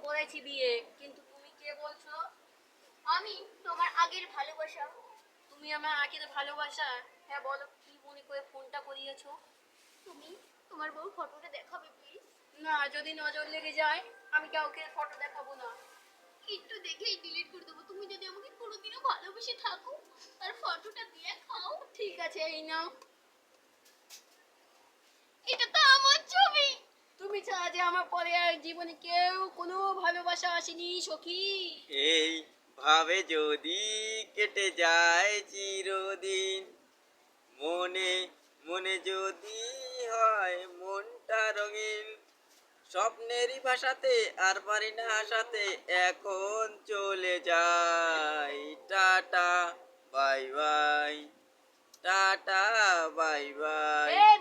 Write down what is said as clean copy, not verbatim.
করেছি বিয়ে, কিন্তু তুমি কে বলছো? আমি তোমার আগের ভালোবাসা। তুমি আমার আগের ভালোবাসা? হ্যাঁ বলো, কি মনে করে ফোনটা করিয়েছো? তুমি তোমার বউ ফটোটা দেখাবে প্লিজ? না, যদি নজর লেগে যায় আমি কাউকে ফটো দেখাবো না। একটু দেখেই ডিলিট করে দেবো। তুমি যদি আমাকে কোনোদিনও ভালোবেসে থাকো তার ফটোটা দেখাও। ঠিক আছে, এই নাও। এটা তো আমার ছবি। তুমি ছাড়া যে আমার পরে আর জীবনে কেউ কোনো ভালোবাসা আসেনি সখী। এই ভাবে যদি কেটে যায় চিরদিন, মনে মনে যদি হয় মনটা রঙিন, স্বপ্নেরই ভাষাতে আর পারি না আসাতে, এখন চলে যাই। Tata bye bye, tata bye bye. এই